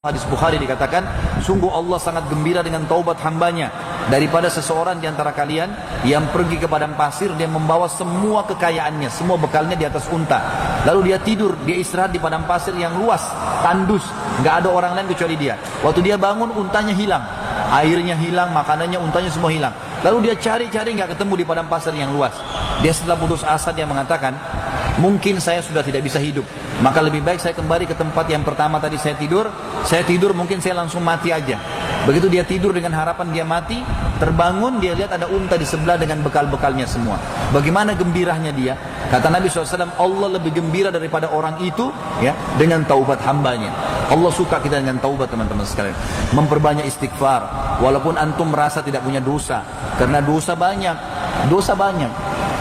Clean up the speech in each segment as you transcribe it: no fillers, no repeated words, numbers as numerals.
Hadis Bukhari dikatakan, sungguh Allah sangat gembira dengan taubat hambanya daripada seseorang di antara kalian yang pergi ke padang pasir, dia membawa semua kekayaannya, semua bekalnya di atas unta. Lalu dia tidur, dia istirahat di padang pasir yang luas, tandus, nggak ada orang lain kecuali dia. Waktu dia bangun, untanya hilang, airnya hilang, makanannya, untanya semua hilang. Lalu dia cari-cari nggak ketemu di padang pasir yang luas. Dia setelah putus asa dia mengatakan, mungkin saya sudah tidak bisa hidup, maka lebih baik saya kembali ke tempat yang pertama tadi saya tidur mungkin saya langsung mati aja. Begitu dia tidur dengan harapan dia mati, terbangun dia lihat ada unta di sebelah dengan bekal-bekalnya semua. Bagaimana gembiranya dia? Kata Nabi SAW, Allah lebih gembira daripada orang itu ya dengan taubat hambanya. Allah suka kita dengan taubat, teman-teman sekalian. Memperbanyak istighfar, walaupun antum merasa tidak punya dosa, karena dosa banyak.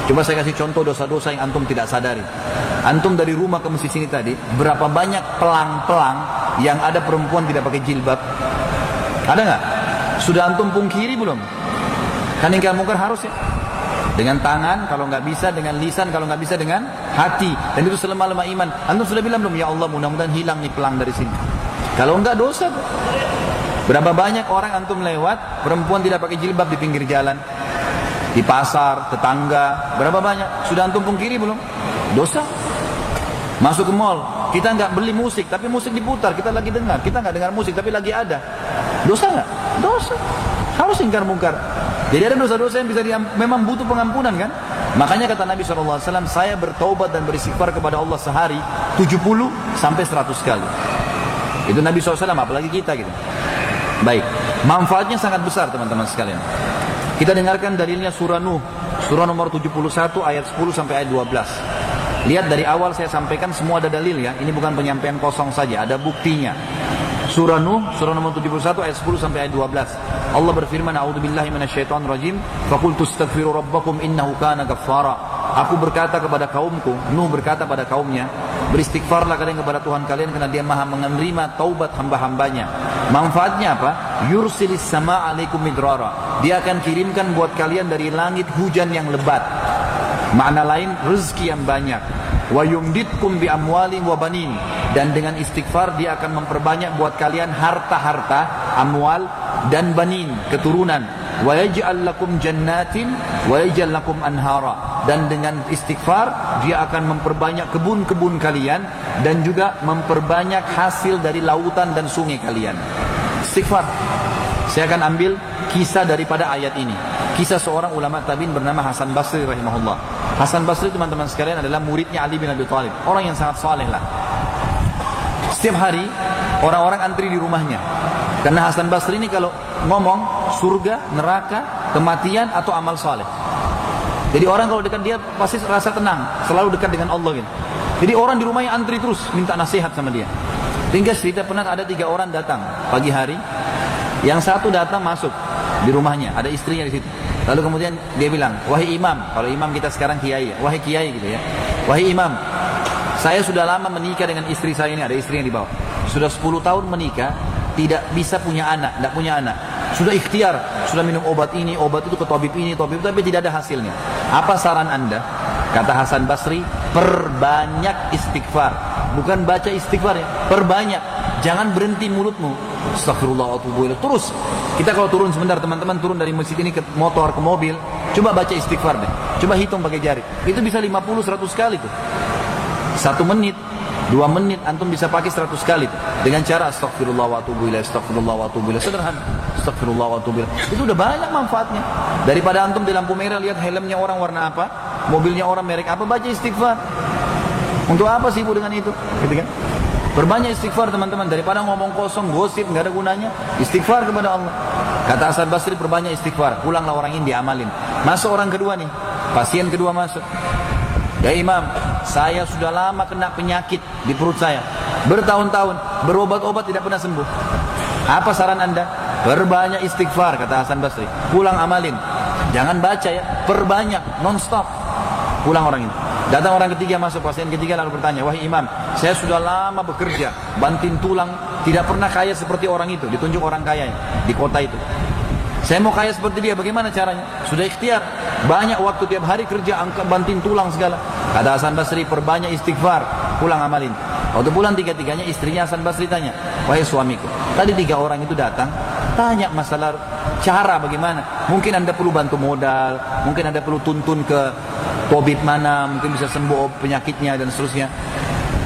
Coba saya kasih contoh dosa-dosa yang antum tidak sadari. Antum dari rumah ke masjid sini tadi, berapa banyak pelang-pelang yang ada perempuan tidak pakai jilbab? Ada nggak? Sudah antum pungkiri belum? Kan ingkar mungkar harus ya. Dengan tangan kalau nggak bisa, dengan lisan kalau nggak bisa, dengan hati. Dan itu selemah-lemah iman. Antum sudah bilang belum? Ya Allah, mudah-mudahan hilang nih pelang dari sini. Kalau nggak dosa. Berapa banyak orang antum lewat, perempuan tidak pakai jilbab di pinggir jalan, di pasar, tetangga, berapa banyak? Sudah antum pungkiri belum? Dosa. Masuk ke mall, kita nggak beli musik, tapi musik diputar, kita lagi dengar. Kita nggak dengar musik, tapi lagi ada. Dosa nggak? Dosa. Harus ingkar mungkar. Jadi ada dosa-dosa yang bisa memang butuh pengampunan kan? Makanya kata Nabi SAW, saya bertaubat dan beristighfar kepada Allah sehari 70 sampai 100 kali. Itu Nabi SAW, apalagi kita gitu. Baik, manfaatnya sangat besar teman-teman sekalian. Kita dengarkan dalilnya surah Nuh, surah nomor 71 ayat 10 sampai ayat 12. Lihat dari awal saya sampaikan semua ada dalil ya. Ini bukan penyampaian kosong saja, ada buktinya. Surah Nuh, surah nomor 71 ayat 10 sampai ayat 12. Allah berfirman, "A'udzubillahi minasyaitonir rajim. Faqultu astaghfiru rabbakum innahu kana ghaffara." Aku berkata kepada kaumku, Nuh berkata pada kaumnya, beristighfarlah kalian kepada Tuhan kalian karena Dia Maha menerima taubat hamba-hambanya. Manfaatnya apa? Yursilis sama alaikum midrara. Dia akan kirimkan buat kalian dari langit hujan yang lebat. Makna lain, rezeki yang banyak. Wa yumditkum bi amwalin wa banin. Dan dengan istighfar dia akan memperbanyak buat kalian harta-harta, amwal dan banin, keturunan. Wa yaj'al lakum jannatin wa yaj'al lakum anhara. Dan dengan istighfar dia akan memperbanyak kebun-kebun kalian dan juga memperbanyak hasil dari lautan dan sungai kalian. Istighfar. Saya akan ambil kisah daripada ayat ini. Kisah seorang ulama tabi'in bernama Hasan Basri rahimahullah. Hasan Basri teman-teman sekalian adalah muridnya Ali bin Abi Thalib. Orang yang sangat saleh lah. Setiap hari orang-orang antri di rumahnya. Karena Hasan Basri ini kalau ngomong surga, neraka, kematian atau amal saleh. Jadi orang kalau dekat dia pasti rasa tenang, selalu dekat dengan Allah gitu. Jadi orang di rumahnya antri terus minta nasihat sama dia. Hingga cerita pernah ada 3 orang datang pagi hari. Yang satu datang masuk di rumahnya, ada istrinya di situ. Lalu kemudian dia bilang, "Wahai imam," kalau imam kita sekarang kiai ya, "Wahai kiai," gitu ya. "Wahai imam, saya sudah lama menikah dengan istri saya ini," ada istri yang di bawah. "Sudah 10 tahun menikah, tidak bisa punya anak, tidak punya anak. Sudah ikhtiar, sudah minum obat ini, obat itu, ke tabib ini, tabib itu, tapi tidak ada hasilnya. Apa saran Anda?" Kata Hasan Basri, "Perbanyak istighfar." Bukan baca istighfar ya, perbanyak. Jangan berhenti mulutmu. Astagfirullah wa atubu ilaih. Terus. Kita kalau turun sebentar, teman-teman turun dari masjid ini ke motor, ke mobil, coba baca istighfar deh. Coba hitung pakai jari. Itu bisa 50-100 kali tuh. 1 menit, 2 menit antum bisa pakai 100 kali tuh. Dengan cara astagfirullah wa atubu ilaih, astagfirullah wa atubu ilaih. Sederhana. Astagfirullah wa atubu ilaih. Itu udah banyak manfaatnya. Daripada antum di lampu merah lihat helmnya orang warna apa, mobilnya orang merek apa, baca istighfar. Untuk apa sih ibu dengan itu? Gitu kan? Berbanyak istighfar teman-teman, daripada ngomong kosong, gosip, nggak ada gunanya. Istighfar kepada Allah. Kata Hasan Basri, perbanyak istighfar. Pulanglah orang ini diamalin. Masuk orang kedua nih, pasien kedua masuk. "Ya imam, saya sudah lama kena penyakit di perut saya. Bertahun-tahun, berobat-obat tidak pernah sembuh. Apa saran Anda?" "Perbanyak istighfar," kata Hasan Basri. "Pulang amalin. Jangan baca ya, perbanyak, non-stop." Pulang orang ini. Datang orang ketiga masuk, pasien ketiga lalu bertanya, "Wahai imam, saya sudah lama bekerja, banting tulang, tidak pernah kaya seperti orang itu." Ditunjuk orang kaya di kota itu. "Saya mau kaya seperti dia, bagaimana caranya?" "Sudah ikhtiar, banyak waktu tiap hari kerja, angkat banting tulang segala." Kata Hasan Basri, "Perbanyak istighfar, pulang amalin." Waktu pulang tiga-tiganya, istrinya Hasan Basri tanya, wahai suamiku. Tadi 3 orang itu datang, tanya masalah cara bagaimana. Mungkin Anda perlu bantu modal, mungkin Anda perlu tuntun ke tabib mana, mungkin bisa sembuh penyakitnya dan seterusnya.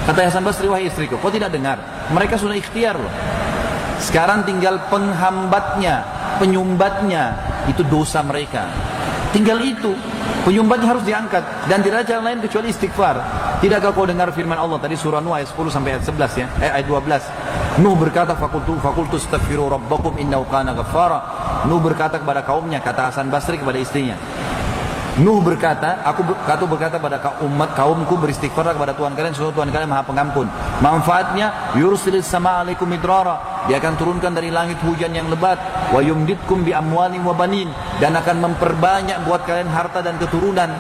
Kata Hasan Basri, wahai istriku, kau tidak dengar? Mereka sudah ikhtiar loh. Sekarang tinggal penghambatnya, penyumbatnya, itu dosa mereka. Tinggal itu, penyumbatnya harus diangkat. Dan tidak ada jalan lain kecuali istighfar. Tidakkah kau dengar firman Allah tadi surah Nuh ayat 10 sampai ayat 11 ya? Ayat 12. Nuh berkata, fakultu astaghfiru rabbakum innahu kana ghaffara. Nuh berkata kepada kaumnya, kata Hasan Basri kepada istrinya. Nuh berkata, aku berkata pada kaumku, beristighfarlah kepada Tuhan kalian, sesungguhnya Tuhan kalian Maha Pengampun. Manfaatnya, yursilis sama alaikum midrara. Dia akan turunkan dari langit hujan yang lebat, wa yumditkum bi amwalin wa banin, dan akan memperbanyak buat kalian harta dan keturunan.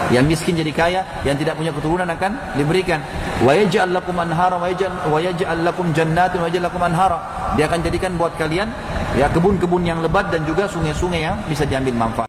Yang miskin jadi kaya, yang tidak punya keturunan akan diberikan. Wa yaj'al lakum anhara wa yaj'al lakum jannatin wa yaj'al lakum anhara. Dia akan jadikan buat kalian ya kebun-kebun yang lebat dan juga sungai-sungai yang bisa diambil manfaat.